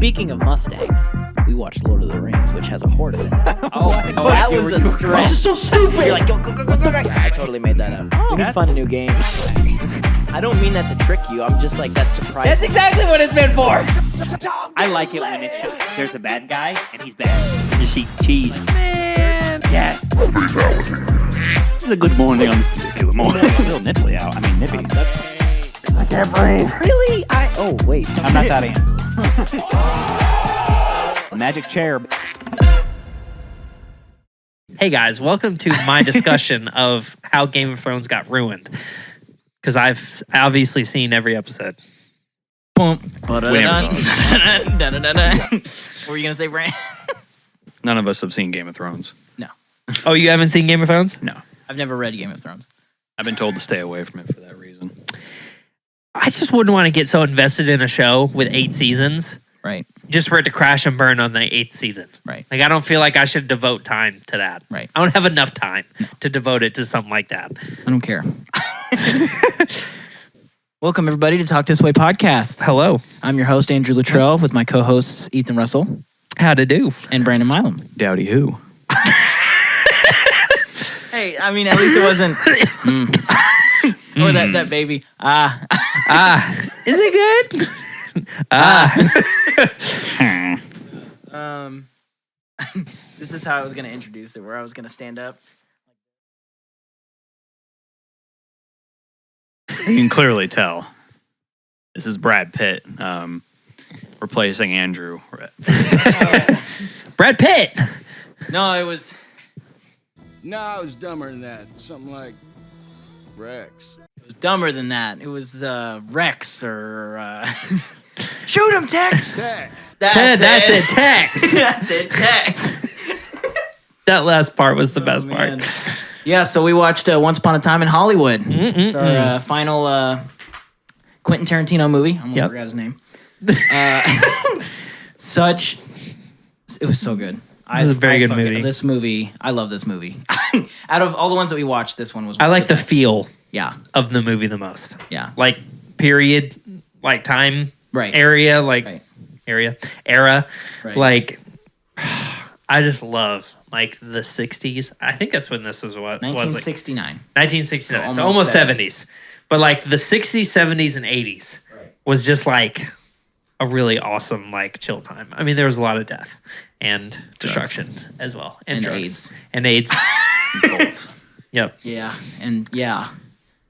Speaking of Mustangs, we watched Lord of the Rings, which has a horde of it. That was a stretch. This is so stupid. You're like, go. Yeah, I totally made that up. You need to find a new game. I don't mean that to trick you. I'm just like, that's surprising. That's exactly what it's meant for. I like it when it's just, there's a bad guy and he's bad. Just eat cheese. Man. Yeah. This is a good morning on this particular morning. A little nipply out. I mean, nippy. I can't breathe. Really? Oh, wait. I'm not that in. Magic chair. Hey guys, welcome to my discussion of how Game of Thrones got ruined. Because I've obviously seen every episode. What were you gonna say, Brian? None of us have seen Game of Thrones. No. Oh, you haven't seen Game of Thrones? No. I've never read Game of Thrones. I've been told to stay away from it for that reason. I just wouldn't want to get so invested in a show with 8 seasons Right. just for it to crash and burn on the 8th season. Right. Like, I don't feel like I should devote time to that. Right. I don't have enough time to devote it to something like that. I don't care. Welcome, everybody, to Talk This Way podcast. Hello. I'm your host, Andrew Luttrell, with my co-hosts, Ethan Russell How to do? and Brandon Milam. Dowdy who? Hey, I mean, at least it wasn't... Or that baby. Is it good? This is how I was going to introduce it, where I was going to stand up. You can clearly tell. This is Brad Pitt replacing Andrew. Brad Pitt. No, it was... No, it was dumber than that. Something like Rex. It was dumber than that. It was Rex or... Shoot him, Tex! Tex. That's it, Tex. That's it, Tex. That last part was the best Man. part. Yeah, so we watched Once Upon a Time in Hollywood. It's our final Quentin Tarantino movie. I almost forgot his name. It was so good. This is a very good movie. This movie, I love this movie. Out of all the ones that we watched, this one was I like the best. feel Yeah, of the movie the most. yeah. Like period, like time, Right. area, like Right. era. Right. Like I just love like the 60s. I think that's when this was what was like 1969. 1969. So So almost almost 70s. But like the 60s, 70s, and 80s was just like a really awesome like chill time. I mean, there was a lot of death and destruction as well, and drugs. AIDS. And AIDS. Yep. Yeah, and yeah.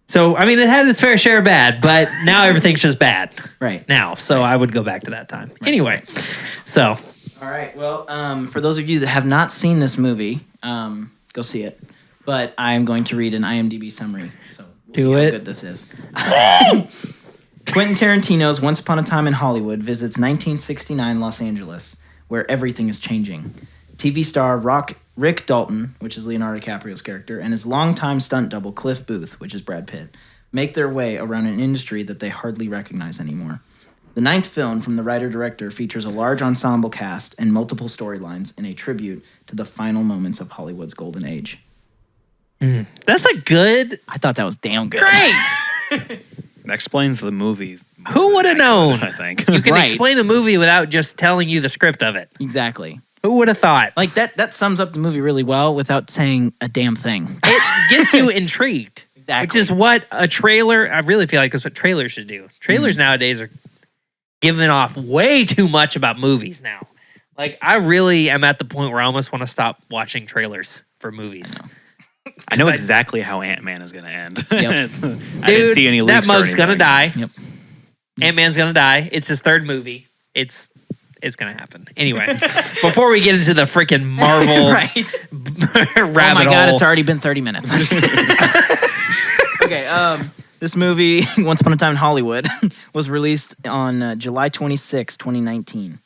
So I mean, it had its fair share of bad, but now everything's just bad Right. now. So I would go back to that time. Anyway, so All right. Well, for those of you that have not seen this movie, go see it. But I'm going to read an IMDb summary. So we'll Do see it. how good this is. Quentin Tarantino's Once Upon a Time in Hollywood visits 1969 Los Angeles, where everything is changing. TV star Rick Dalton, which is Leonardo DiCaprio's character, and his longtime stunt double Cliff Booth, which is Brad Pitt, make their way around an industry that they hardly recognize anymore. The 9th film from the writer-director features a large ensemble cast and multiple storylines in a tribute to the final moments of Hollywood's golden age. that's a good. I thought that was damn good. Great. That explains the movie. Who would have known? I think. You can Right. explain a movie without just telling you the script of it. Exactly. Who would have thought? Like that sums up the movie really well without saying a damn thing. It gets you intrigued. Exactly. Which is what a trailer, I really feel like that's what trailers should do. Trailers nowadays are giving off way too much about movies now. Like, I really am at the point where I almost want to stop watching trailers for movies. I know exactly how Ant-Man is going to end. Yep. I didn't see any leaks that or mug's going to anything. die. Yep. Ant-Man's going to die. It's his 3rd movie. It's going to happen. Anyway, before we get into the freaking Marvel Right. rabbit Oh my God, hole. it's already been 30 minutes. Okay, this movie, Once Upon a Time in Hollywood, was released on July 26, 2019.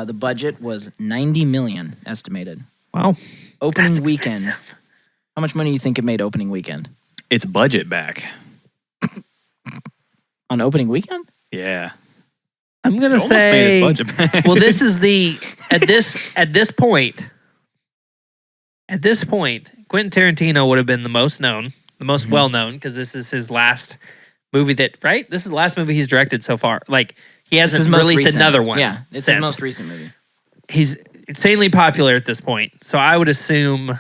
The budget was $90 million estimated. Wow. Opening That's weekend. expensive. How much money do you think it made opening weekend? It's budget back. On opening weekend? Yeah. I'm going to It almost made say, its budget back. well, this is the, at this point, Quentin Tarantino would have been the most known, the most well-known, because this is his last movie that, right? This is the last movie he's directed so far. Like, He It's his hasn't most released recent. another one. Yeah, it's his since. most recent movie. He's insanely popular at this point. So I would assume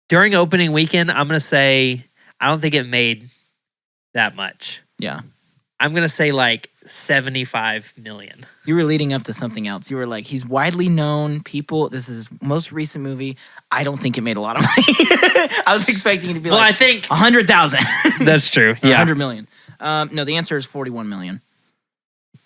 during opening weekend, I'm going to say I don't think it made that much. Yeah. I'm going to say like 75 million. You were leading up to something else. You were like, he's widely known. People, this is his most recent movie. I don't think it made a lot of money. I was expecting you to be Well, I like, think 100,000. that's true. Yeah. 100 million. No, the answer is 41 million.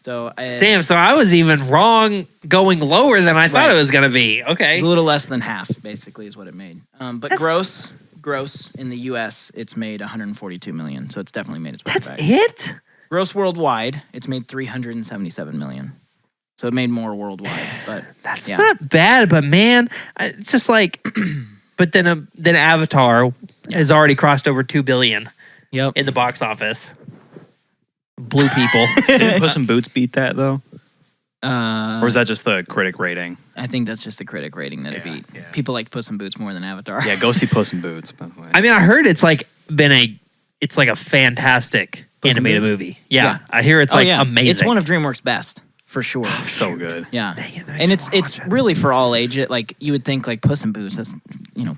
So Damn, so I was even wrong going lower than I thought Right. it was going to be. Okay. it's a little less than half, basically, is what it made. But That's- gross in the U.S., it's made 142 million. So it's definitely made its way That's back. it? Gross worldwide, it's made 377 million. So it made more worldwide, but That's yeah. not bad, but man, just like, but then Avatar has already crossed over 2 billion Yep. in the box office. Blue people. Didn't Puss in Boots beat that though, or is Uh, that just the critic rating? I think that's just the critic rating that it Yeah, beat. yeah. People like Puss in Boots more than Avatar. Yeah, go see Puss in Boots. By the way. I mean, I heard it's like it's like a fantastic Puss in animated Boots? movie. Yeah, Yeah. I hear it's Oh, like yeah. amazing. It's one of DreamWorks' best, for sure. so good. Yeah. Dang it, I And just wanna it's watch it. really for all ages. Like you would think like Puss in Boots, that's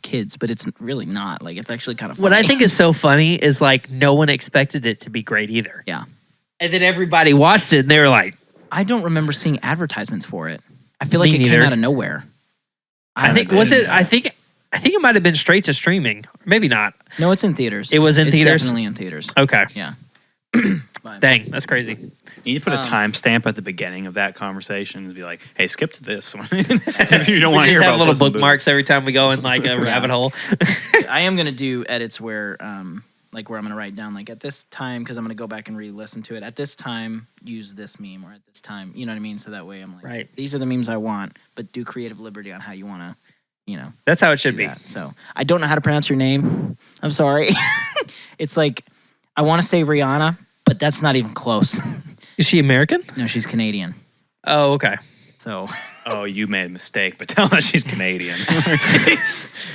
kids, but it's really not. Like it's actually kind of funny. What I think is so funny is like no one expected it to be great either. Yeah. And then everybody watched it and they were like, I don't remember seeing advertisements for it. I feel like Me it came neither. out of nowhere. I think I think it might have been straight to streaming. Maybe not. No, it's in theaters. It was in it's theaters? Definitely in theaters. Okay. Yeah. But- Dang, that's crazy. You need to put a Um, timestamp at the beginning of that conversation and be like, "Hey, skip to this one." If you don't We want to just hear have about little Puss in Boots. bookmarks every time we go in like a rabbit hole. I am gonna do edits where where I'm gonna write down like at this time because I'm gonna go back and re-listen to it. At this time, use this meme, or at this time, you know what I mean. So that way, I'm like, Right. these are the memes I want, but do creative liberty on how you want to, That's how it should do be. that. So I don't know how to pronounce your name. I'm sorry. It's like I want to say Rihanna, but that's not even close. Is she American? No, she's Canadian. Oh, okay. So, Oh, you made a mistake, but tell her she's Canadian.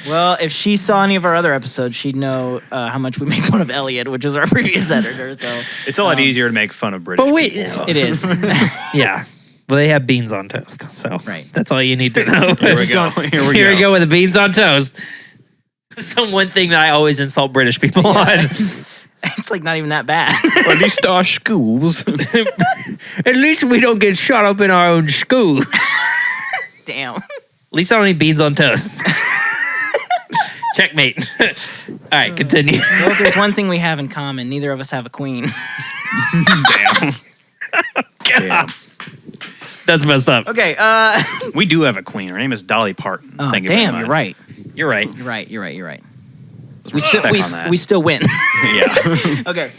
well, if she saw any of our other episodes, she'd know how much we make fun of Elliot, which is our previous editor. So It's a lot easier to make fun of British. But wait, people. it is. yeah. Well, they have beans on toast, so Right. that's all you need to know. Here we go. Here we Here go. we go with the beans on toast. That's the one thing that I always insult British people on. It's like not even that bad. At least our schools. At least we don't get shot up in our own school. At Damn. least I don't eat beans on toast. Checkmate. All right, continue. Well, if there's one thing we have in common, neither of us have a queen. Damn. Damn. That's messed up. Okay. We do have a queen. Her name is Dolly Parton. Oh, Thank you very damn, much. you're right. You're right. You're right. You're right. You're right. Let's We still respect on that. we still win. yeah. Okay.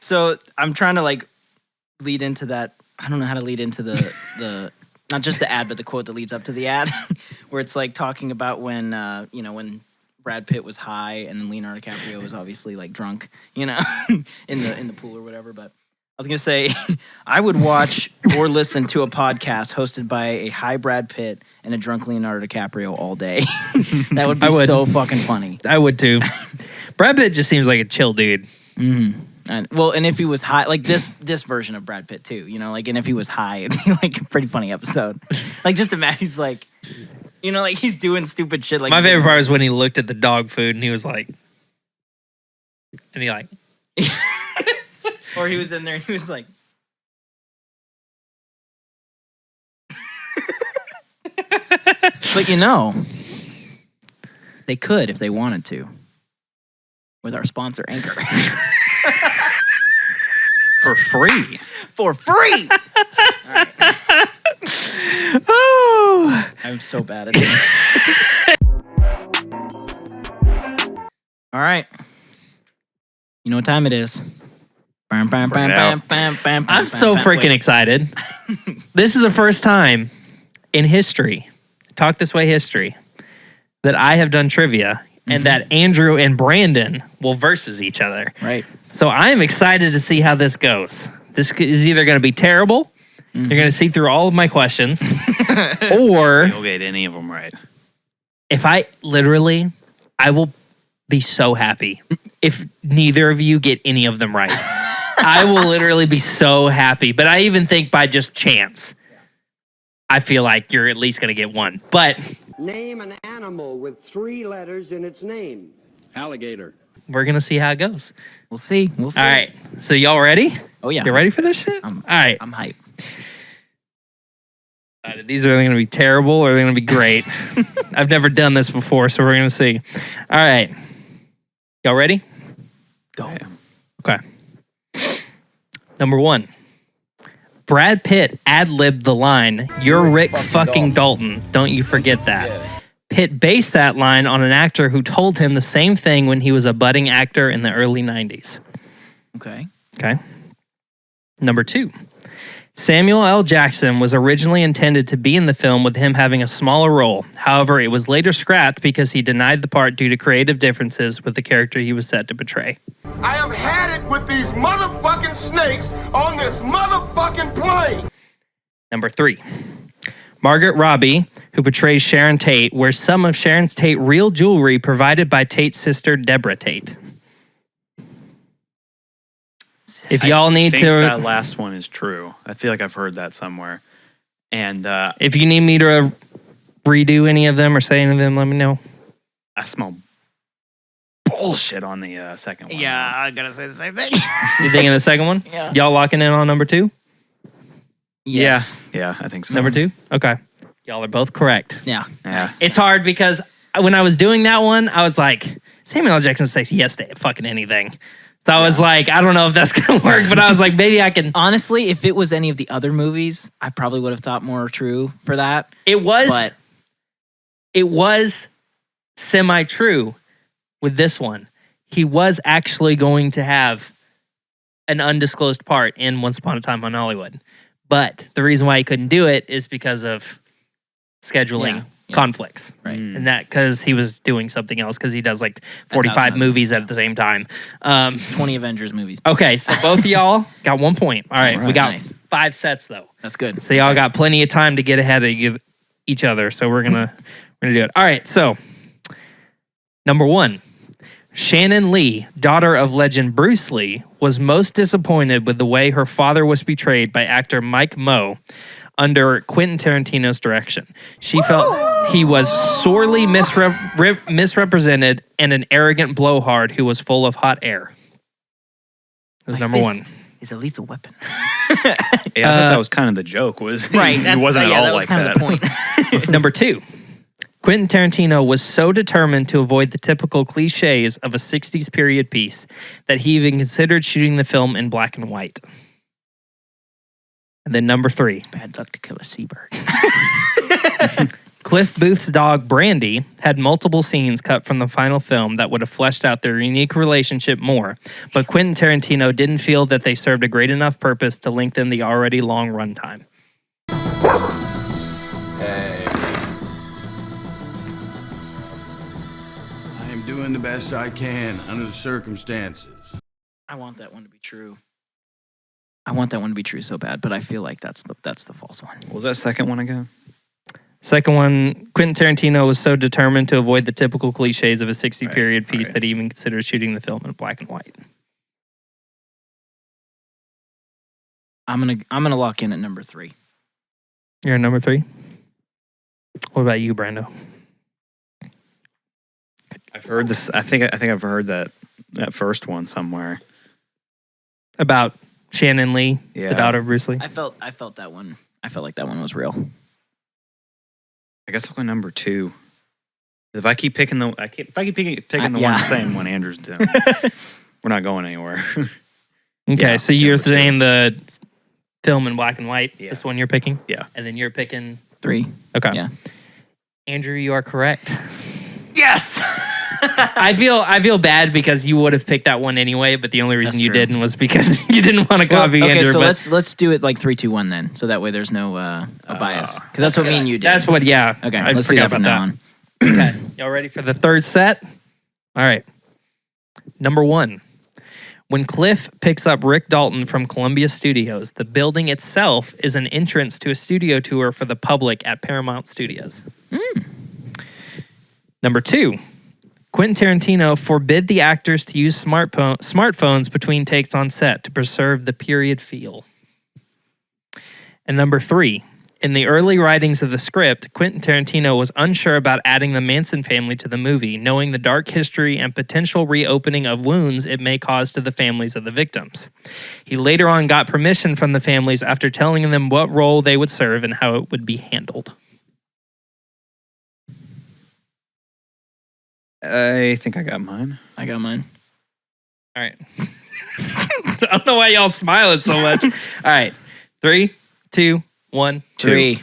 So I'm trying to like lead into that. I don't know how to lead into the not just the ad, but the quote that leads up to the ad, where it's like talking about when when Brad Pitt was high and then Leonardo DiCaprio was obviously like drunk, in the pool or whatever. But I was gonna say I would watch or listen to a podcast hosted by a high Brad Pitt and a drunk Leonardo DiCaprio all day. That would be I would. so fucking funny. I would too. Brad Pitt just seems like a chill dude. And if he was high, like this version of Brad Pitt too, and if he was high, it'd be like a pretty funny episode. Like just imagine he's like, like he's doing stupid shit. Like My favorite part was when he looked at the dog food and he was like, or he was in there and he was like, but they could if they wanted to, with our sponsor Anchor. For free. For free. oh. I'm so bad at this. All right. You know what time it is. I'm so freaking excited. This is the first time in history, Talk This Way history, that I have done trivia and that Andrew and Brandon will versus each other. Right. So I'm excited to see how this goes. This is either going to be terrible, you're going to see through all of my questions, or You'll get any of them right. if I will be so happy if neither of you get any of them right. I will literally be so happy. But I even think by just chance, I feel like you're at least going to get one. But Name an animal with 3 letters in its name. Alligator. we're going to see how it goes. We'll see. We'll see. All right. So y'all ready? Oh yeah. You ready for this shit? I'm- All right. I'm hyped. These are going to be terrible or they're going to be great. I've never done this before, so we're going to see. All right. Y'all ready? Go. Okay. Number 1. Brad Pitt ad-libbed the line, "You're Rick fucking Dalton. Don't you forget that." Pitt based that line on an actor who told him the same thing when he was a budding actor in the early 90s. Okay. Okay. Number 2. Samuel L. Jackson was originally intended to be in the film with him having a smaller role. However, it was later scrapped because he denied the part due to creative differences with the character he was set to portray. I have had it with these motherfucking snakes on this motherfucking plane. Number 3. Margaret Robbie, who portrays Sharon Tate, wears some of Sharon Tate's real jewelry provided by Tate's sister, Deborah Tate. If y'all need I think to, that last one is true. I feel like I've heard that somewhere. And if you need me to redo any of them or say any of them, let me know. I smell bullshit on the second one. I'm gonna say the same thing. You thinking the second one? Yeah. Y'all locking in on number 2? Yes. Yeah, I think so. Number 2? Okay. Y'all are both correct. Yeah. Yeah. It's hard because when I was doing that one, I was like, Samuel L. Jackson says yes to fucking anything. So I was like, I don't know if that's going to work, but I was like, maybe I can. Honestly, if it was any of the other movies, I probably would have thought more true for that. It was But semi-true with this one. He was actually going to have an undisclosed part in Once Upon a Time in Hollywood. But the reason why he couldn't do it is because of scheduling conflicts. Right. And that because he was doing something else because he does like 45 1,000 movies at the same time. 20 Avengers movies. Okay, so both of y'all got 1 point. All right, All we right, got nice. 5 sets though. That's good. So y'all got plenty of time to get ahead of each other. So we're gonna do it. All right. So number 1, Shannon Lee, daughter of legend Bruce Lee, was most disappointed with the way her father was portrayed by actor Mike Moe under Quentin Tarantino's direction. She felt he was sorely misrepresented and an arrogant blowhard who was full of hot air. That was My number 1. fist is a lethal weapon. Yeah, I thought that was kind of the joke. Was Right. it wasn't at all that was like kind that. of the point. Number 2. Quentin Tarantino was so determined to avoid the typical cliches of a 60s period piece that he even considered shooting the film in black and white. And then number 3. Bad luck to kill a seabird. Cliff Booth's dog Brandy had multiple scenes cut from the final film that would have fleshed out their unique relationship more, but Quentin Tarantino didn't feel that they served a great enough purpose to lengthen the already long runtime. Hey. I am doing the best I can under the circumstances. I want that one to be true. I want that one to be true so bad, but I feel like that's the false one. What was that second one again? Second one, Quentin Tarantino was so determined to avoid the typical cliches of a 60s period piece that he even considered shooting the film in black and white. I'm gonna lock in at number 3. You're at number 3? What about you, Brando? I've heard this. I think I've heard that first one somewhere. About Shannon Lee, the Yeah. daughter of Bruce Lee? I felt that one. I felt like that one was real. I guess I'll go number 2. If I keep picking the one yeah. the same one Andrew's doing, we're not going anywhere. Okay, Yeah, so you're number 2. saying the film in black and white. Yeah. This one you're picking? Yeah. And then you're picking... 3. Okay. Yeah. Andrew, you are correct. Yes. I feel bad because you would have picked that one anyway, but the only reason That's you true. didn't was because you didn't want to copy okay, Andrew. so but let's do it like 3, 2, 1 then, so that way there's no a bias. Because that's what me and you did. that's what, yeah. Okay, I let's do forgot that from about now that. on. Okay, y'all ready for the third set? All right. Number 1. When Cliff picks up Rick Dalton from Columbia Studios, the building itself is an entrance to a studio tour for the public at Paramount Studios. Number 2. Quentin Tarantino forbid the actors to use smartphones between takes on set to preserve the period feel. And number 3, in the early writings of the script, Quentin Tarantino was unsure about adding the Manson family to the movie, knowing the dark history and potential reopening of wounds it may cause to the families of the victims. He later on got permission from the families after telling them what role they would serve and how it would be handled. I think I got mine. I got mine. All right. I don't know why y'all smiling so much. All right. 3, 2, 1, 2. 3.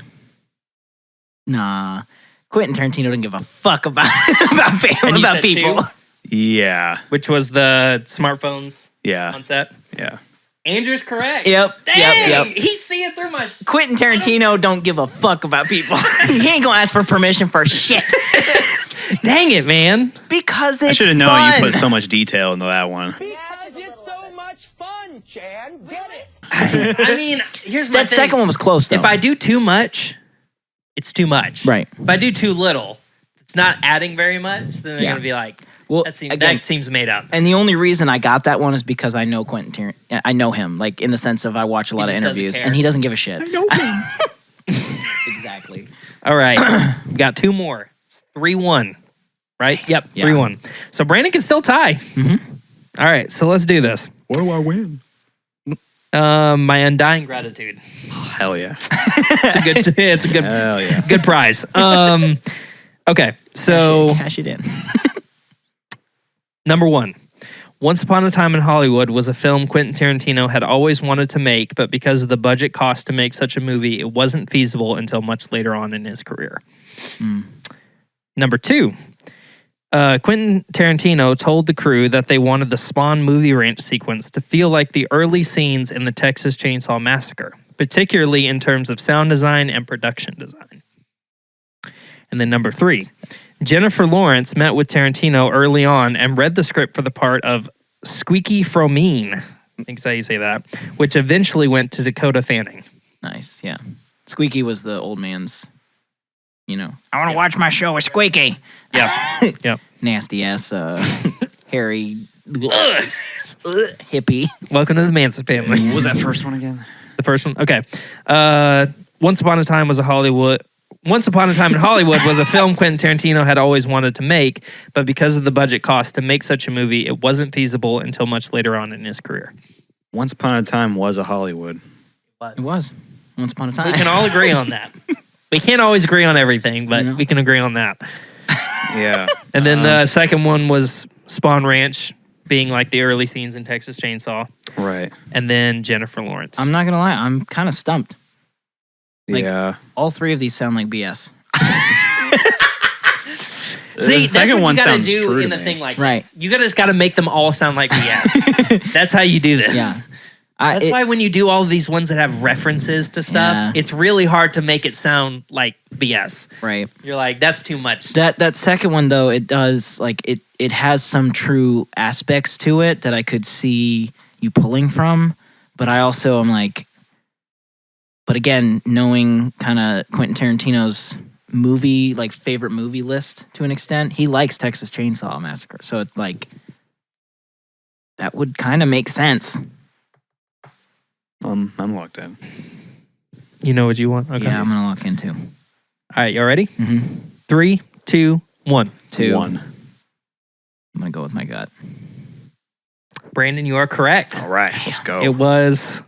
Nah. Quentin Tarantino didn't give a fuck about And you about said people. 2? Yeah. Which was the smartphones Yeah. on set. Yeah. Andrew's correct. Yep. Dang, Yep. he's seeing through my Quentin Tarantino don't give a fuck about people. He ain't gonna ask for permission for shit. Dang it, man. Because it's I should have known fun. you put so much detail into that one. Because it's so much fun, Chan. Get it? I mean, here's my That thing. second one was close though. If I do too much, it's too much. Right. If I do too little, it's not adding very much, then they're Yeah. going to be like, well, that again, seems made up. and the only reason I got that one is because I know Quentin Tarantino. I know him, like in the sense of I watch a lot of just doesn't interviews, care. and he doesn't give a shit. I know him. Exactly. All right. We got 2 more. 3-1. Right? Yep. Yeah. 3-1. So Brandon can still tie. Mm-hmm. All right. So let's do this. What do I win? My undying gratitude. Hell yeah. It's a good Hell yeah. good prize. Okay. So Cash it in. number 1. Once Upon a Time in Hollywood was a film Quentin Tarantino had always wanted to make, but because of the budget cost to make such a movie, it wasn't feasible until much later on in his career. Number 2. Quentin Tarantino told the crew that they wanted the Spawn movie ranch sequence to feel like the early scenes in the Texas Chainsaw Massacre, particularly in terms of sound design and production design. And then number 3. Jennifer Lawrence met with Tarantino early on and read the script for the part of Squeaky Fromein, I think that's how you say that, which eventually went to Dakota Fanning. Nice. Yeah. Squeaky was the old man's. I want to watch my show with Squeaky. Yeah. Yep. Nasty ass, hairy, hippie. Welcome to the Manson family. What was that first one again? The first one? Okay. Once Upon a Time in Hollywood was a film Quentin Tarantino had always wanted to make, but because of the budget cost to make such a movie, it wasn't feasible until much later on in his career. Once Upon a Time was a Hollywood. It was. Once upon a time. We can all agree on that. We can't always agree on everything, but we can agree on that. Yeah. And then the second one was Spawn Ranch, being like the early scenes in Texas Chainsaw. Right. And then Jennifer Lawrence. I'm not going to lie. I'm kind of stumped. Like, yeah. All 3 of these sound like BS. See, The that's second what one you gotta sounds do true in to a me. thing like Right. this. You just gotta make them all sound like BS. That's how you do this. Yeah. That's why when you do all of these ones that have references to stuff, Yeah. it's really hard to make it sound like BS. Right. You're like, that's too much. That second one though, it does like it has some true aspects to it that I could see you pulling from, but I also am like, but again, knowing kind of Quentin Tarantino's favorite movie list to an extent, he likes Texas Chainsaw Massacre, so it's like that would kind of make sense. I'm locked in. You know what you want? Okay. Yeah, I'm gonna lock in 2. All right, you ready? Mm-hmm. 3, 2, 1. 2. 1. I'm gonna go with my gut. Brandon, you are correct. All right. Let's go. It was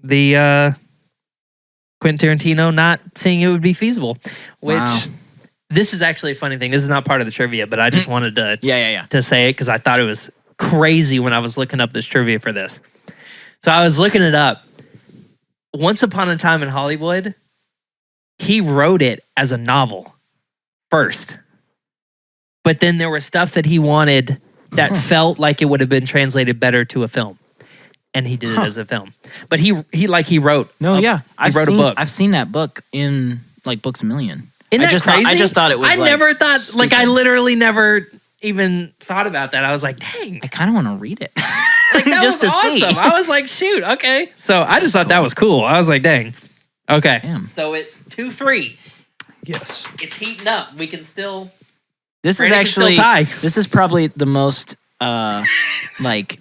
the Quentin Tarantino not seeing it would be feasible, which Wow. this is actually a funny thing. This is not part of the trivia, but I just wanted to Yeah. to say it because I thought it was crazy when I was looking up this trivia for this. So I was looking it up. Once Upon a Time in Hollywood, he wrote it as a novel first. But then there was stuff that he wanted that felt like it would have been translated better to a film. And he did it as a film. But he wrote. I've wrote a book. I've seen that book in like Books a Million. Isn't that I just crazy? Thought, I just thought it was. I like, never thought, like, I stupid. literally never even thought about that. I was like, dang. I kind of want to read it. Like, that just was to see. awesome. I was like, shoot, okay. So I just thought that was cool. I was like, dang. Okay. Damn. So it's 2-3. Yes. It's heating up. We can still This is Brandon can actually still tie. this is probably the most like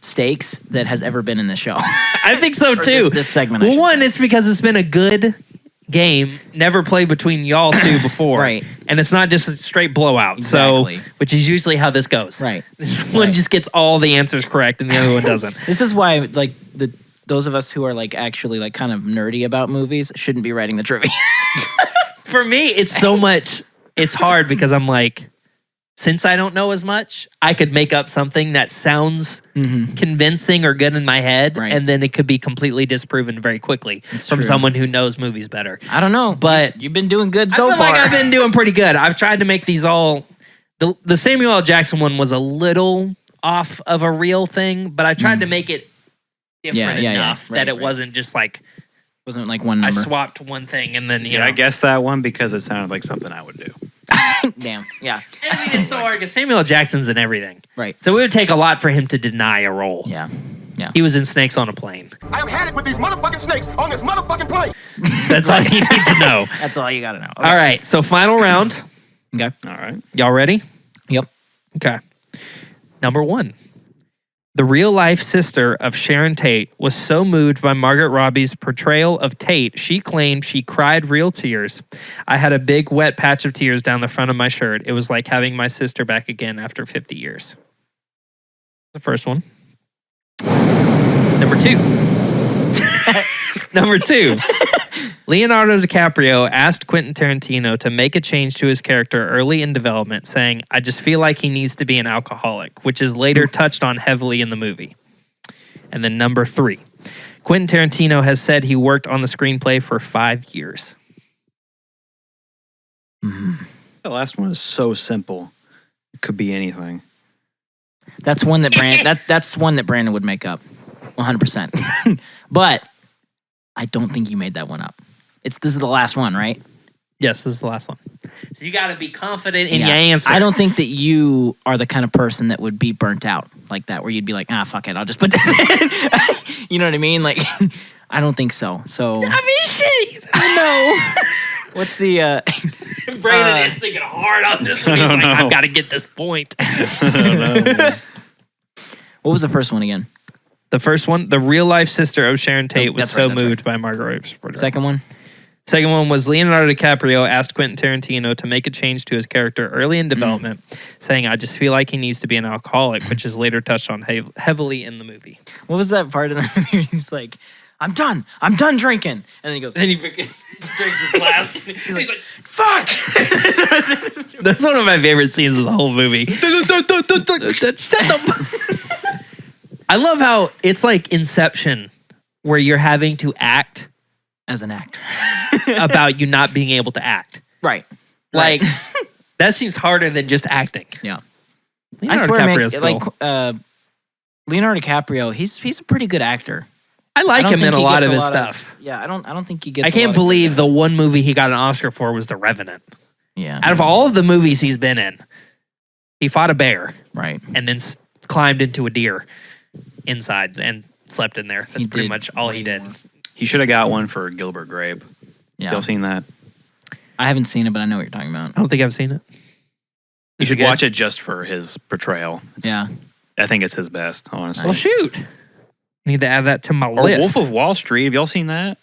stakes that has ever been in the show. I think so Or too. this segment. I Well, should one, say. it's because it's been a good game, never played between y'all two before, Right. And it's not just a straight blowout. Exactly. So, which is usually how this goes. Right. This one Right. just gets all the answers correct, and the other one doesn't. This is why like those of us who are like actually like kind of nerdy about movies shouldn't be writing the trivia. For me, it's so much. It's hard because I'm like, since I don't know as much, I could make up something that sounds convincing or good in my head, Right. and then it could be completely disproven very quickly from true. someone who knows movies better. I don't know, But you've been doing good so I feel far. like I've been doing pretty good. I've tried to make these all. The Samuel L. Jackson one was a little off of a real thing, but I tried to make it different Yeah, enough right, that it right. wasn't just like Wasn't like one I number. swapped one thing and then you Yeah, know. I guessed that one because it sounded like something I would do. Damn. Yeah. And I mean, it's so hard because Samuel L. Jackson's in everything, Right. so it would take a lot for him to deny a role. Yeah. Yeah. He was in Snakes on a Plane. I have had it with these motherfucking snakes on this motherfucking plane. That's all you need to know. That's all you gotta know. All right, so final round. Okay. All right. Y'all ready? Yep. Okay. Number 1. The real-life sister of Sharon Tate was so moved by Margaret Robbie's portrayal of Tate, she claimed she cried real tears. I had a big wet patch of tears down the front of my shirt. It was like having my sister back again after 50 years. The first one. Number 2. Number 2. Leonardo DiCaprio asked Quentin Tarantino to make a change to his character early in development, saying, I just feel like he needs to be an alcoholic, which is later touched on heavily in the movie. And then number 3. Quentin Tarantino has said he worked on the screenplay for 5 years. The last one is so simple. It could be anything. That's one that that's one that Brandon would make up. 100%. But I don't think you made that one up. This is the last one, right? Yes, this is the last one. So you got to be confident in Yeah. your answer. I don't think that you are the kind of person that would be burnt out like that, where you'd be like, fuck it, I'll just put that in. You know what I mean? Like, I don't think so. So, shit. what's the, Brandon is thinking hard on this one. He's like, I've got to get this point. what was the first one again? The first one, the real-life sister of Sharon Tate was that's so right, that's moved by Margaret Robbie's portrayal. Second one? Second one was Leonardo DiCaprio asked Quentin Tarantino to make a change to his character early in development, saying, I just feel like he needs to be an alcoholic, which is later touched on heavily in the movie. What was that part of the movie? He's like, I'm done drinking. And then he goes, And he drinks his glass. He's like, fuck! that's one of my favorite scenes of the whole movie. I love how it's like Inception, where you're having to act As an actor. about you not being able to act. Right. Like, that seems harder than just acting. Yeah. Leonardo I swear, DiCaprio's cool. like, Leonardo DiCaprio, he's a pretty good actor. I like don't him in think a he lot gets of a his lot stuff. Yeah, I don't think he gets. I can't believe the one movie he got an Oscar for was The Revenant. Yeah. Out of all of the movies he's been in, he fought a bear Right. and then climbed into a deer inside and slept in there. That's He pretty did much all he did. He should have got one for Gilbert Grape. Yeah. Y'all seen that? I haven't seen it, but I know what you're talking about. I don't think I've seen it. You Is should it good? watch it just for his portrayal. Yeah. I think it's his best, honestly. Well, shoot. Need to add that to my Or list. Wolf of Wall Street. Have y'all seen that?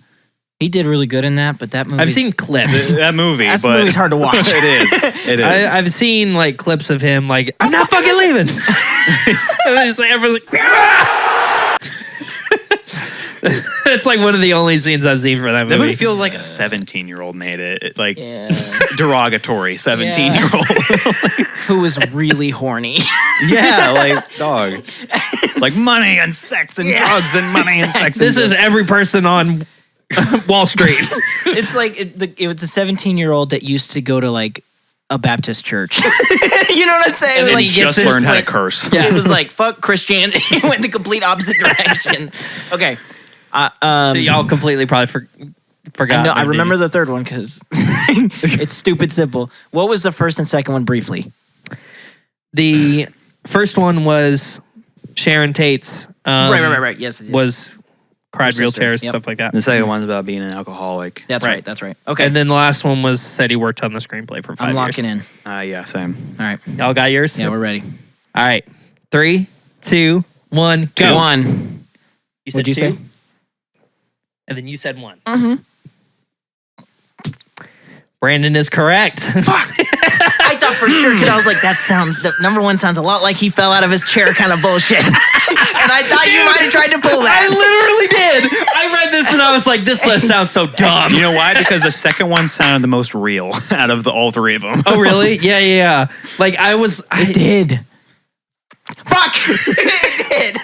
He did really good in that, but that movie. I've seen clips. That movie. That but movie's hard to watch. It is. It is. I've seen like clips of him like, I'm not fucking leaving. And then it's like, everyone's like, it's like one of the only scenes I've seen for that movie. That movie feels like a 17-year-old made it. Like Yeah. derogatory 17-year-old. Who was really horny. Yeah, like dog. Like money and sex and drugs and money and sex. This and is every person on Wall Street. It's like it was a 17-year-old that used to go to like a Baptist church. You know what I'm saying? And then Like, he just gets learned how to went- curse. It was like fuck Christianity. It went the complete opposite direction. Okay. So y'all completely probably forgot. No, I my remember name. the third one because it's stupid simple. What was the first and second one briefly? The first one was Sharon Tate's. Right. Yes. Was cried Her real sister, tears, yep. stuff like that. The second one's about being an alcoholic. That's Right. right. That's right. Okay. And then the last one was said he worked on the screenplay for 5 I'm years. locking in. Yeah, same. All right. Y'all got yours? Yeah, we're ready. All right. 3, 2, 1, go. 1. You said What'd you 2? say? And then you said 1. Mm-hmm. Brandon is correct. I thought for sure because I was like, the number 1 sounds a lot like he fell out of his chair kind of bullshit. And I thought you might have tried to pull I that. literally did. I read this and I was like, this sounds so dumb. You know why? Because the second one sounded the most real out of all 3 of them. Oh, really? Yeah. Like, It did. Fuck! It did.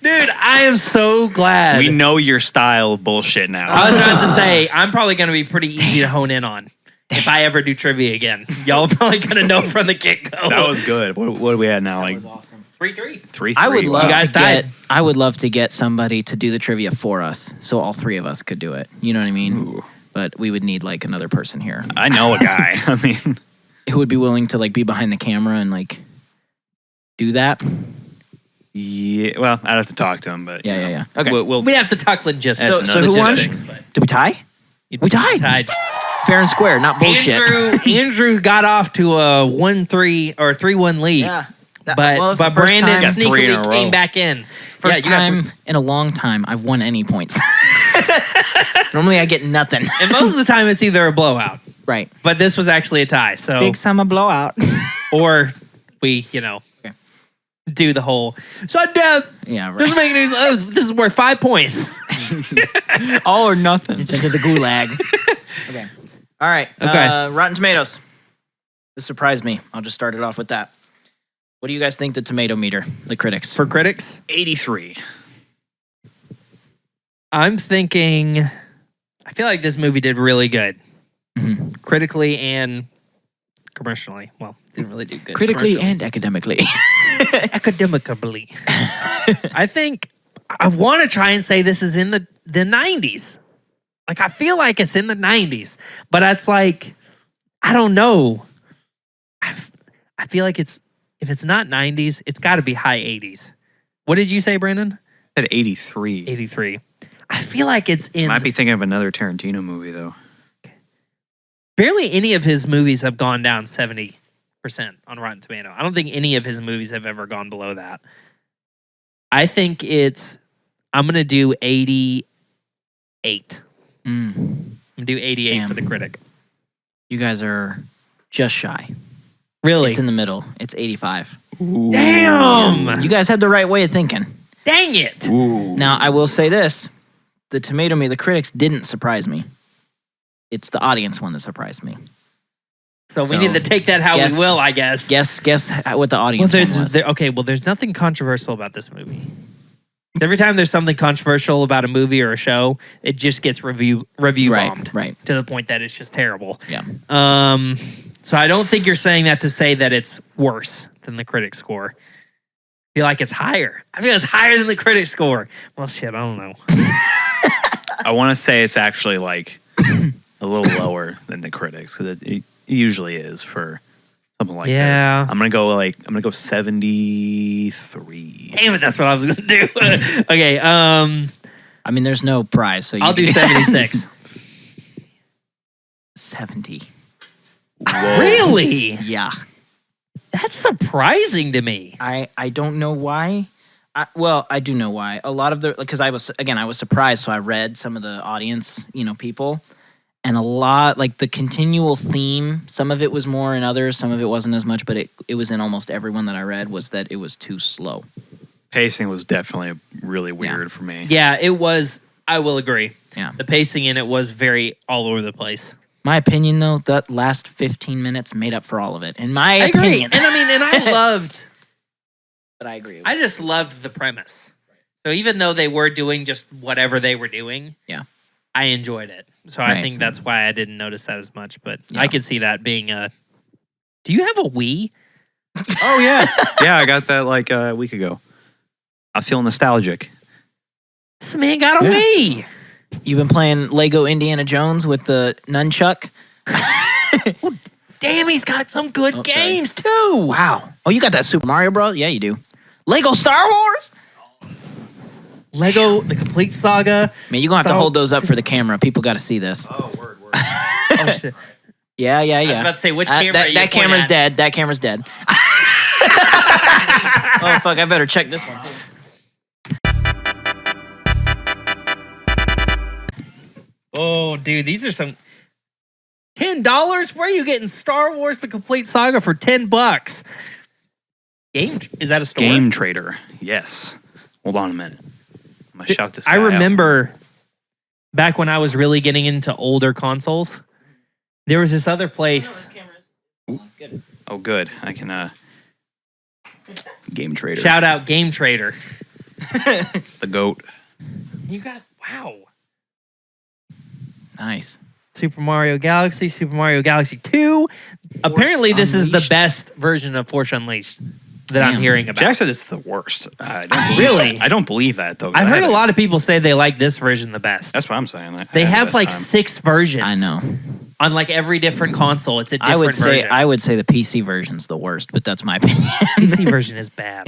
Dude, I am so glad. We know your style of bullshit now. I was about to say, I'm probably going to be pretty easy to hone in on if I ever do trivia again. Y'all are probably going to know from the get-go. That was good. What do we at now? Like awesome. 3-3. 3-3. I would love You guys died. I would love to get somebody to do the trivia for us, so all 3 of us could do it. You know what I mean? Ooh. But we would need like another person here I know a guy. I mean, who would be willing to like be behind the camera and like do that. yeah. Well, I'd have to talk to him, but you know. Yeah. Okay. We'll We'd have to talk logistics. That's so who won? logistics, but Did we tie? you'd We be tied. Fair and square, not bullshit. Andrew got off to a 1-3 or 3-1 lead. Yeah. But Brandon Got 3 in a sneakily row. came back in. First you got time in a long time I've won any points. Normally I get nothing. And most of the time it's either a blowout. Right. But this was actually a tie. So Big summer blowout. or we, Okay. do the whole sudden death. Yeah, Doesn't right. make any sense. This is worth 5 points. all or nothing. It's into the gulag. Okay. All right. Okay. Rotten Tomatoes. This surprised me. I'll just start it off with that. What do you guys think the tomato meter, the critics? For critics, 83. I'm thinking I feel like this movie did really good. Mhm. Critically and commercially. Well, didn't really do good. Critically commercially. and academically. academically. I think I want to try and say this is in the 90s. Like, I feel like it's in the 90s, but it's like, I don't know. I feel like if it's not 90s, it's got to be high 80s. What did you say, Brandon? At 83. 83. I feel like it's in. Might be thinking of another Tarantino movie though. Barely any of his movies have gone down 70% on Rotten Tomato. I don't think any of his movies have ever gone below that. I think I'm going to do 88. I'm going to do 88 Damn. for the critic. You guys are just shy. Really? It's in the middle. It's 85. Damn! You guys had the right way of thinking. Dang it! Now, I will say this. The tomato meter, the critics didn't surprise me. It's the audience one that surprised me. So we need to take that how guess- we will, I guess. Guess what the Well, audience one was. there's nothing controversial about this movie. Every time there's something controversial about a movie or a show, it just gets review bombed Right. to the point that it's just terrible. Yeah. So I don't think you're saying that to say that it's worse than the critic score. I feel like it's higher. I feel it's higher than the critic score. Well, shit, I don't know. I want to say it's actually like a little lower than the critics because it usually is for something like Yeah. that. I'm gonna go 73. Damn it, that's what I was gonna do. Okay, I mean, there's no prize, so you I'll do can- 76. 70. Really? Yeah. That's surprising to me. I don't know why. I do know why. A lot of because I was surprised, so I read some of the audience, people, and a lot like the continual theme. Some of it was more in others, some of it wasn't as much, but it was in almost everyone that I read was that it was too slow. Pacing was definitely really weird for me. Yeah, it was. I will agree. Yeah. The pacing in it was very all over the place. My opinion, though, that last 15 minutes made up for all of it. In my I agree. opinion, And I loved. but I agree. I just loved the premise. So even though they were doing just whatever they were doing, Yeah. I enjoyed it. So I Right. think that's why I didn't notice that as much. But Yeah. I could see that being a. Do you have a Wii? Oh yeah, yeah. I got that like a week ago. I feel nostalgic. This man got a Yeah. Wii. You've been playing Lego Indiana Jones with the nunchuck. Damn, he's got some good Oh, sorry. games too. Wow. Oh, you got that Super Mario Bros? Yeah, you do. Lego Star Wars? Lego The Complete Saga. Man, you're going to have to hold those up for the camera. People got to see this. Oh, word. Oh, shit. Yeah. I was about to say, which camera are you that pointing camera's at? dead. That camera's dead. Oh, fuck. I better check this one, too. Oh, dude, these are some $10. Where are you getting Star Wars: The Complete Saga for $10? Is that a store? Game Trader. Yes. Hold on a minute. I'm gonna shout this. I guy out. remember back when I was really getting into older consoles. There was this other place. Oh, good. I can. Game Trader. Shout out Game Trader. The goat. You got wow. Nice. Super Mario Galaxy, Super Mario Galaxy 2. Apparently, this is the Unleashed. best version of Force Unleashed that I'm Damn. hearing about. Jack said it's the worst. I don't believe Really? that. I don't believe that though. I've heard a lot of people say they like this version the best. That's what I'm saying. They I had have the like best time. 6 versions. I know. On like every different console, it's a different version. I would say the PC version's the worst, but that's my opinion. PC version is bad.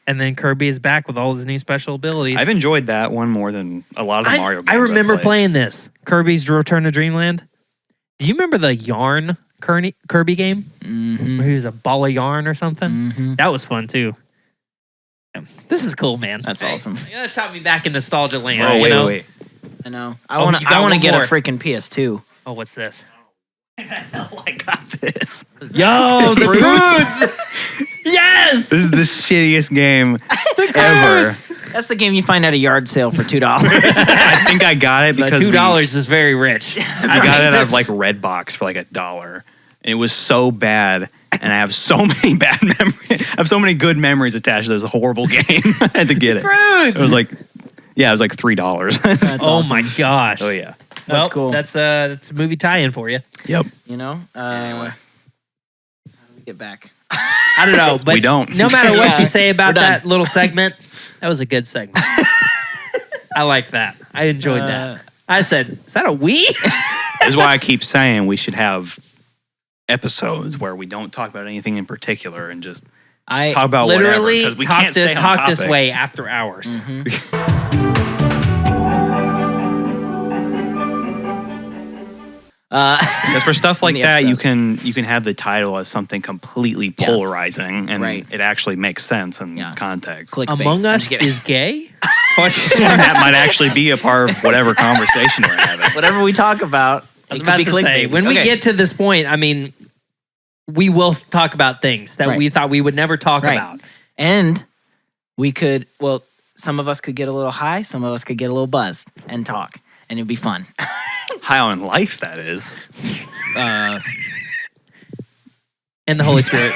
And then Kirby is back with all his new special abilities. I've enjoyed that one more than a lot of the Mario games. I remember played. playing this Kirby's Return to Dreamland. Do you remember the Yarn Kirby game? Mm-hmm. Where he was a ball of yarn or something? Mm-hmm. That was fun too. This is cool, man. That's Hey, awesome. That shot me back in nostalgia land. Oh, you wait, know? wait. I know. I Oh, want you to. got I want to one get more. a freaking PS2. Oh, what's this? I got this. Yo, the Croods! Yes! This is the shittiest game ever. That's the game you find at a yard sale for $2. I think I got it because $2 is very rich. we got it out of like Redbox for like $1. And it was so bad. And I have so many bad memories. I have so many good memories attached to this horrible game. I had to get it. Croods! It was like, yeah, it was like $3. That's Oh awesome. my gosh. Oh yeah. Well, cool. That's a movie tie-in for you. Yep. You know. Anyway. How do we get back? I don't know, but We don't. no matter what Yeah, you say about we're done. that little segment, that was a good segment. I like that. I enjoyed that. I said, "Is that a we?" This is why I keep saying we should have episodes where we don't talk about anything in particular and just talk about Literally whatever. 'cause we talk, can't stay on talk this topic. way after hours. Because for stuff like the that, episode. you can have the title as something completely polarizing, and Right. it actually makes sense in Yeah. context. Clickbait. Among I'm Us just kidding. is gay. And that might actually be a part of whatever conversation we're having. Whatever we talk about, I was it about could be to say, clickbait. when we Okay. get to this point, I mean, we will talk about things that Right. we thought we would never talk Right. about. And we could, well, some of us could get a little high, some of us could get a little buzzed and talk, and it'd be fun. High on life, that is. And the Holy Spirit.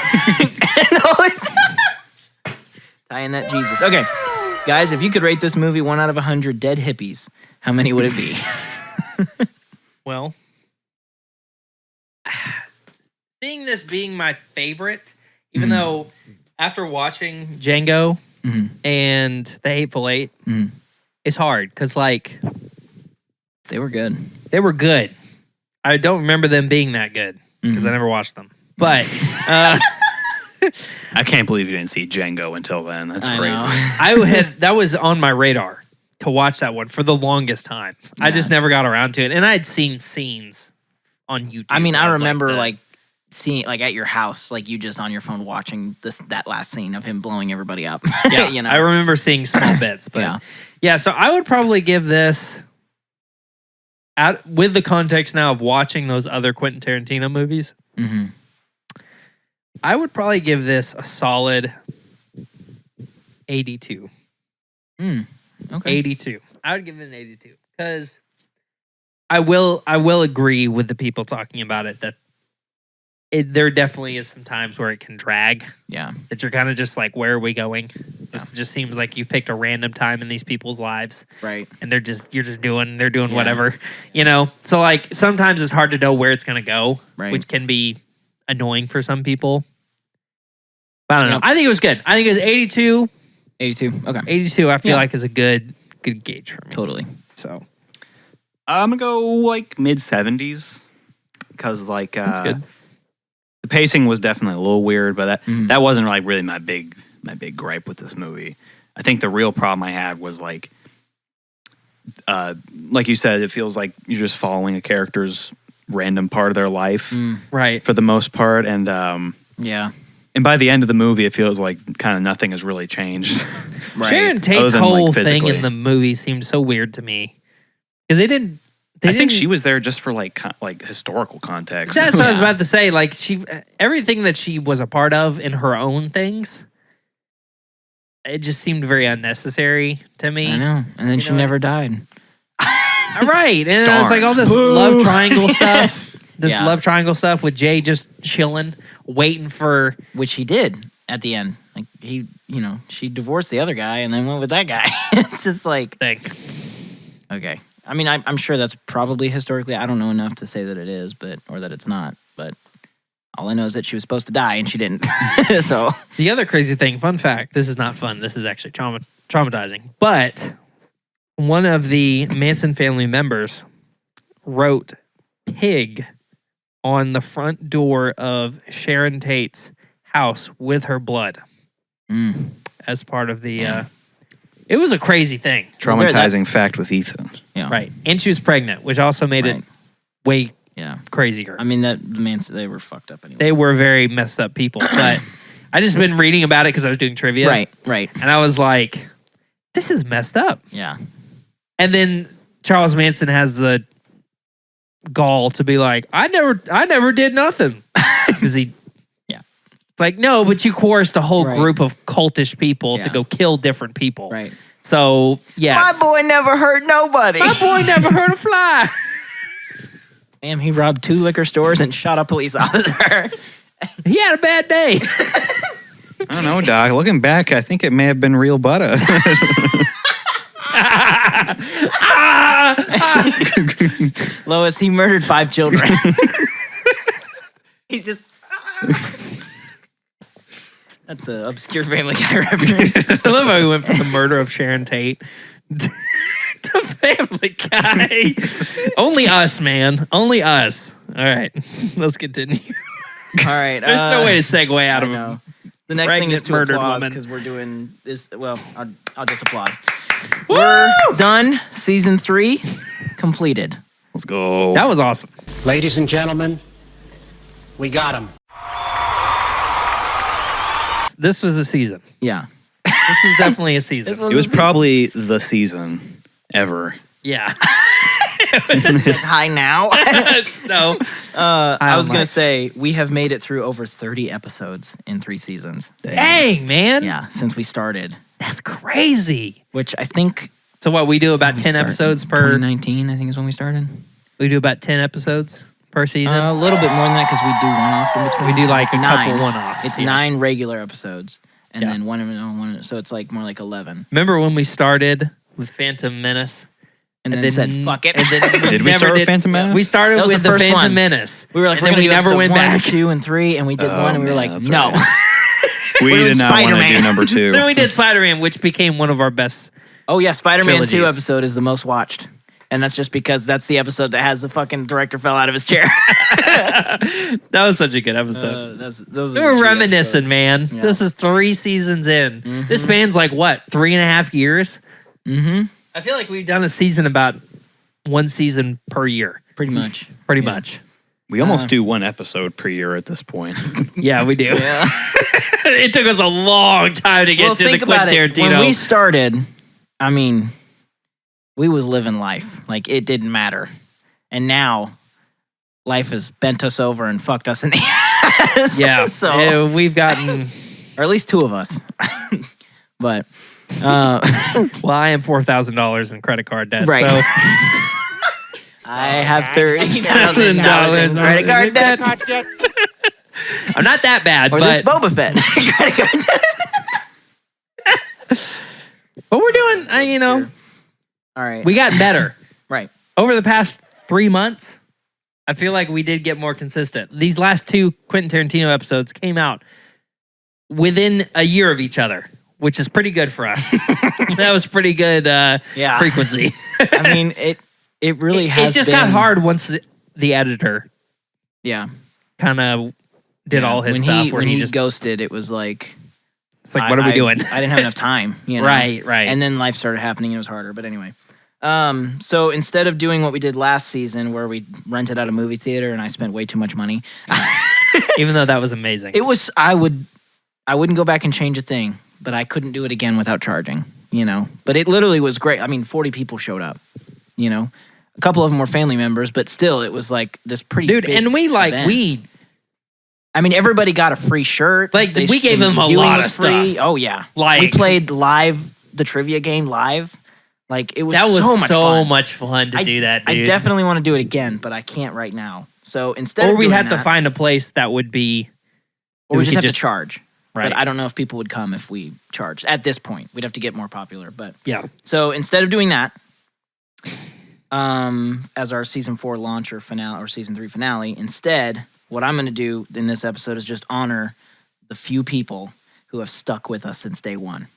Tie in that Jesus. Okay, guys, if you could rate this movie 1 out of 100 dead hippies, how many would it be? Well, seeing this being my favorite, even though after watching Django Mhm. and The Hateful Eight, Mhm. it's hard because like They were good. they were good. I don't remember them being that good because I never watched them. But I can't believe you didn't see Django until then. That's I crazy. know. that was on my radar to watch that one for the longest time. I just never got around to it, and I had seen scenes on YouTube. I mean, I of, remember the- like seeing like at your house, like you just on your phone watching that last scene of him blowing everybody up. yeah, you know. I remember seeing small bits, but Yeah. yeah. So I would probably give this out with the context now of watching those other Quentin Tarantino movies. Mhm. I would probably give this a solid 82. Okay. 82. I would give it an 82 because I will agree with the people talking about it that there definitely is some times where it can drag. Yeah. That you're kind of just like, where are we going? This just seems like you picked a random time in these people's lives, Right. and they're doing Yeah. whatever, you know. So like sometimes it's hard to know where it's gonna go, Right. which can be annoying for some people. But I don't know. Yep. I think it was good. I think it was 82. 82. Okay. 82. I feel Yeah. like is a good gauge for me. Totally. So I'm gonna go like mid 70s because like that's good. the pacing was definitely a little weird, but Mhm. that wasn't like really my big gripe with this movie. I think the real problem I had was like you said, it feels like you're just following a character's random part of their life Right. for the most part, and Yeah. and by the end of the movie, it feels like kind of nothing has really changed. Right. Sharon Tate's Other than, whole like, thing physically. in the movie seemed so weird to me because they didn't. I think she was there just for like historical context. That's what I was Yeah. about to say. Like everything that she was a part of in her own things, it just seemed very unnecessary to me. I know. And then You she know, never died. Right, and it was like all this Boo. love triangle stuff. This Yeah. love triangle stuff with Jay just chilling, waiting for. Which he did at the end. Like he, she divorced the other guy and then went with that guy. It's just like, Think. okay. I mean, I'm sure that's probably historically. I don't know enough to say that it is, or that it's not. But all I know is that she was supposed to die and she didn't. So The other crazy thing, fun fact. This is not fun. This is actually traumatizing. But one of the Manson family members wrote "pig" on the front door of Sharon Tate's house with her blood as part of the. It was a crazy thing, Traumatizing fact with Ethan. yeah, right? And she was pregnant, which also made Right. it way Yeah. crazier. I mean, they were fucked up anyway. They were very messed up people, but I just been reading about it because I was doing trivia, Right. And I was like, "This is messed up." Yeah. And then Charles Manson has the gall to be like, I never did nothing. Because he, Yeah. It's like, no, but you coerced a whole Right. group of cultish people to Yeah. go kill different people. Right. So, yes. My boy never hurt nobody. My boy never hurt a fly. Damn, he robbed 2 liquor stores and shot a police officer. He had a bad day. I don't know, Doc. Looking back, I think it may have been real butter. Lois, he murdered 5 children. He's just. That's an obscure Family Guy reference. I love how we went from the murder of Sharon Tate to Family Guy. Only us, man. Only us. All right. Let's continue. All right. There's no way to segue out I of know. The next thing is pregnant to murdered applause woman. because we're doing this. Well, I'll just applause. We're done. Season 3 completed. Let's go. That was awesome. Ladies and gentlemen, we got him. This was a season. Yeah. This is definitely a season. This It was probably the season ever. Yeah. just high now. No. I was don't gonna like- say we have made it through over 30 episodes in 3 seasons. Dang, man. Yeah, since we started. That's crazy. Which I think So what, we do about we 10 started- episodes per 2019, I think is when we started. we do about 10 episodes per season. A little bit more than that because we do one-offs in between. We do, like, It's a couple one-offs, It's yeah. 9 regular episodes, and Yeah. then one. So it's like more like 11. Remember when we started with Phantom Menace? And then said, "Fuck it." And then Did we never start with did- Phantom Menace? We started That was with the the first Phantom one. Menace. We were like, and we're then we gonna do never went episode 1, back. 2, and 3, and we did Oh, one, and we were man, like, that's no. right. We We're did doing not want to Spider-Man. do number 2. Then we did Spider-Man, which became one of our best. Oh yeah, Spider-Man 2 Trilogies. episode is the most watched. And that's just because that's the episode that has the fucking director fell out of his chair. That was such a good episode. Those We were reminiscing, man. Yeah. This is 3 seasons in. This spans like what, 3.5 years? Mm-hmm. I feel like we've done a season about 1 season per year, Pretty much. pretty Yeah. much. We almost do 1 episode per year at this point. Yeah, we do. Yeah. It took us a long time to get Well, to the think about Quentin it. Tarantino. When we started, I mean, we was living life. Like, it didn't matter. And now, life has bent us over and fucked us in the ass. yeah, So, yeah, we've gotten. or at least 2 of us. But, Well, I am $4,000 in credit card debt. Right. So I have $30,000 in credit card debt. I'm not that bad, Or this but Boba Fett credit card debt. but we're doing. You know, All right. we got better right. over the past 3 months. I feel like we did get more consistent. These last 2 Quentin Tarantino episodes came out within a year of each other, which is pretty good for us. That was pretty good Yeah. frequency. I mean, it really It has just been, got hard once the editor Yeah. kind of did Yeah. all his when stuff. He, where when he he just ghosted, it was like, It's like, what are we doing? I didn't have enough time. You know? Right. And then life started happening. It was harder. But anyway. So instead of doing what we did last season where we rented out a movie theater and I spent way too much money. Even though that was amazing. It was, I wouldn't go back and change a thing, but I couldn't do it again without charging, you know. But it literally was great. I mean, 40 people showed up, you know. A couple of them were family members, but still it was like this pretty Dude, big and event. I mean, everybody got a free shirt. Like, we gave them a viewing lot was of free. stuff. Oh, yeah. Like, we played live, the trivia game live. Like, it was that was so much fun. fun to do that, dude. I definitely want to do it again, but I can't right now. So instead or of we'd doing have to that- find a place that would be... Or we just could have to charge. Right. But I don't know if people would come if we charged. At this point, we'd have to get more popular. But Yeah. so instead of doing that, as our season 4 launch or finale or season 3 finale, instead, what I'm going to do in this episode is just honor the few people who have stuck with us since day one.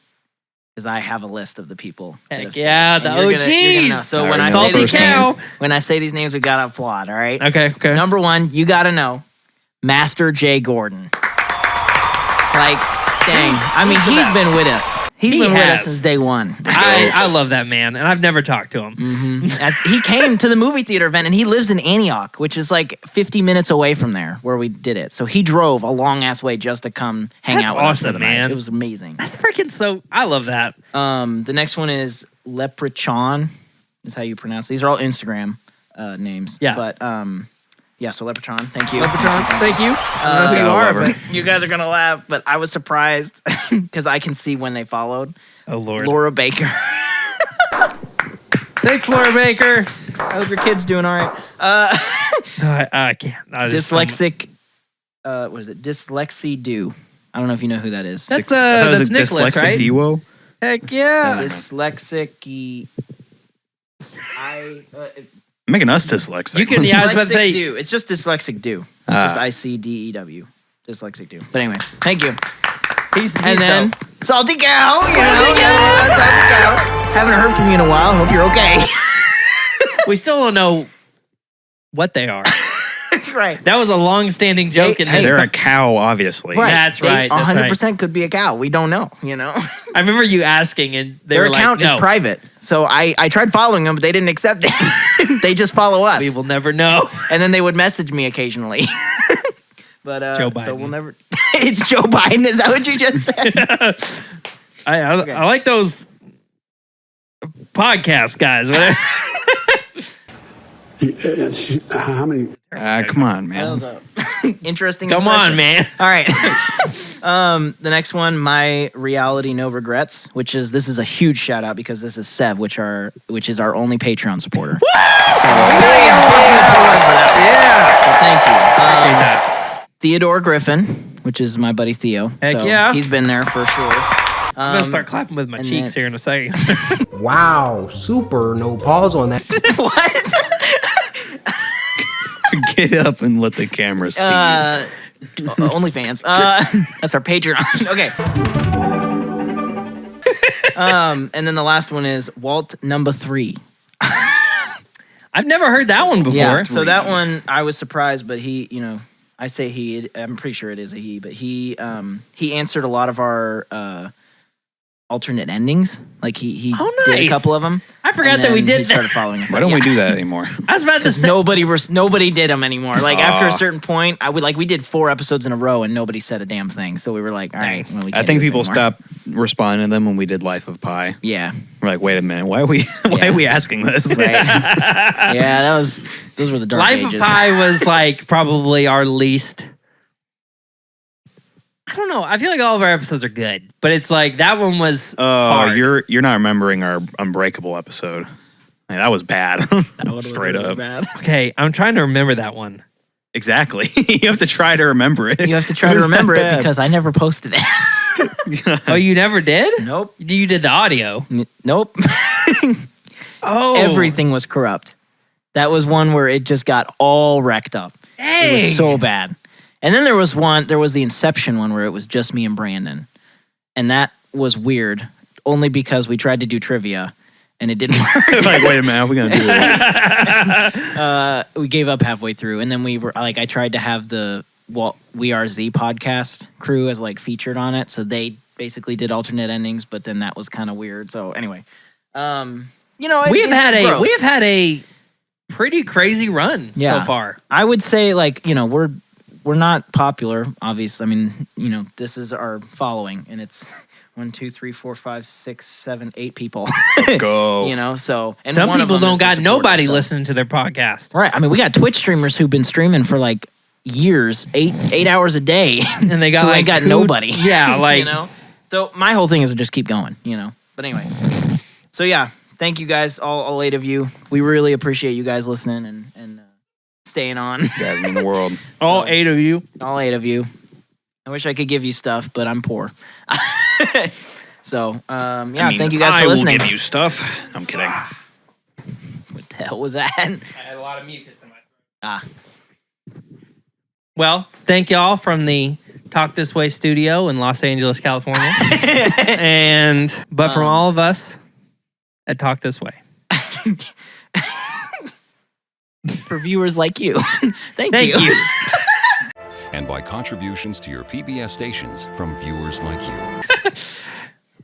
Because I have a list of the people. that Heck have stayed. yeah, And the you're gonna know. OGs. So I when I already say know these first names. names, when I say these names, we gotta applaud. All right. Okay. Number 1, you gotta know, Master Jay Gordon. Like, dang. I mean, he's been with us. He's He been with has. us since day one. I love that man, and I've never talked to him. He came to the movie theater event, and he lives in Antioch, which is like 50 minutes away from there where we did it. So he drove a long ass way just to come hang That's out with us awesome, for the night. man. It was amazing. That's freaking so... I love that. The next one is Leprechaun, is how you pronounce. These are all Instagram names. Yeah. But yeah. So Leprechaun, thank you. Thank you. I don't know who you I are, love her. but... You guys are gonna laugh, but I was surprised because I can see when they followed. Oh, Lord. Laura Baker. Thanks, Laura Baker. I hope your kid's doing all right. I can't. Dyslexic. What is it? Dyslexy Do. I don't know if you know who that is. That's I thought it was that's a Nicholas, dyslexic right? Dewo. Heck yeah. Dyslexic. Making us dyslexic. You can- yeah, I was about to Dyslexic say- Do. It's just Dyslexic Do. It's Ah. just ICDEW. Dyslexic Do. But anyway, thank you. He's And then Salty Cow. You know, yeah, Salty Cow. Haven't heard from you in a while. Hope you're okay. we still don't know what they are. Right. That was a long-standing joke. in Hey, this. They're a cow, obviously. Right. That's They right, that's 100% could be a cow. We don't know, you know? I remember you asking, and they Their were like, account "No, is private. So I tried following them, but they didn't accept it. They just follow us. we will never know." And then they would message me occasionally. But Joe so Biden. we'll never. It's Joe Biden. Is that what you just said? I like those podcast guys. Whatever. How many? Come on, man. That was a interesting. Come impression. on, man. All right. The next one, My Reality No Regrets, which is this is a huge shout out because this is Sev, which is our only Patreon supporter. So So thank you. Theodore Griffin, which is my buddy Theo. Heck So yeah. he's been there for sure. I'm gonna start clapping with my and cheeks then- here in a second. Wow, super. No pause on that. What? Get up and let the camera see. OnlyFans. That's our Patreon. Okay. And then the last one is Walt number 3. I've never heard that one before. Yeah. So that one I was surprised, but he, you know, I say he. I'm pretty sure it is a he, but he answered a lot of our alternate endings. Like he Oh, did a nice. couple of them. I forgot and that we then did he started that. following us. Why don't we do that anymore? I was about to Because say. nobody did them anymore. Like after a Aw. certain point, we did 4 episodes in a row and nobody said a damn thing. So we were like, all right, well, we I can't think do this people anymore. stopped responding to them when we did Life of Pi. Yeah, We're like, wait a minute, why are we asking this? right. Yeah, those were the dark Life ages. of Pi was like probably our least. I don't know. I feel like all of our episodes are good, but it's like that one was Oh, hard. you're not remembering our Unbreakable episode. Man, that was bad. That one was Straight really up. bad. Okay, I'm trying to remember that one. Exactly. You have to try to remember it. You have to try to was that remember it bad. because I never posted it. Oh, you never did? Nope. You did the audio. Nope. Oh, Everything was corrupt. That was one where it just got all wrecked up. It Dang. was so bad. And then there was the Inception one where it was just me and Brandon. And that was weird, only because we tried to do trivia and it didn't work. Like, wait a minute, how are we gonna do this? We gave up halfway through. And then we were I tried to have the We Are Z podcast crew as like featured on it. So they basically did alternate endings, but then that was kind of weird. So anyway, we have had a pretty crazy run so far. I would say we're not popular, obviously. I mean, this is our following, and it's 1, 2, 3, 4, 5, 6, 7, 8 people. Go. So and some one of people them don't is the got supporter, nobody so. listening to their podcast. Right. I mean, we got Twitch streamers who've been streaming for like years, 8 hours a day, And they got who like ain't got two- nobody. Yeah, like So my whole thing is to just keep going, But anyway, so yeah, thank you guys, all 8 of you. We really appreciate you guys listening and staying on. Yeah, in the world. all 8 of you. All 8 of you. I wish I could give you stuff, but I'm poor. So thank you guys for listening. I will give you stuff. I'm kidding. What the hell was that? I had a lot of mucus in my throat. Ah. Well, thank y'all from the Talk This Way studio in Los Angeles, California. But from all of us at Talk This Way. For viewers like you. Thank Thank you. And by contributions to your PBS stations from viewers like you.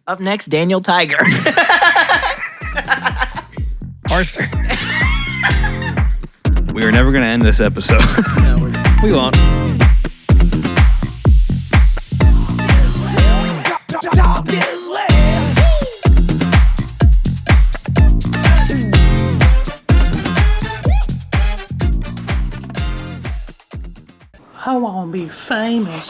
Up next, Daniel Tiger. Arthur. We are never going to end this episode. We won't. I want to be famous.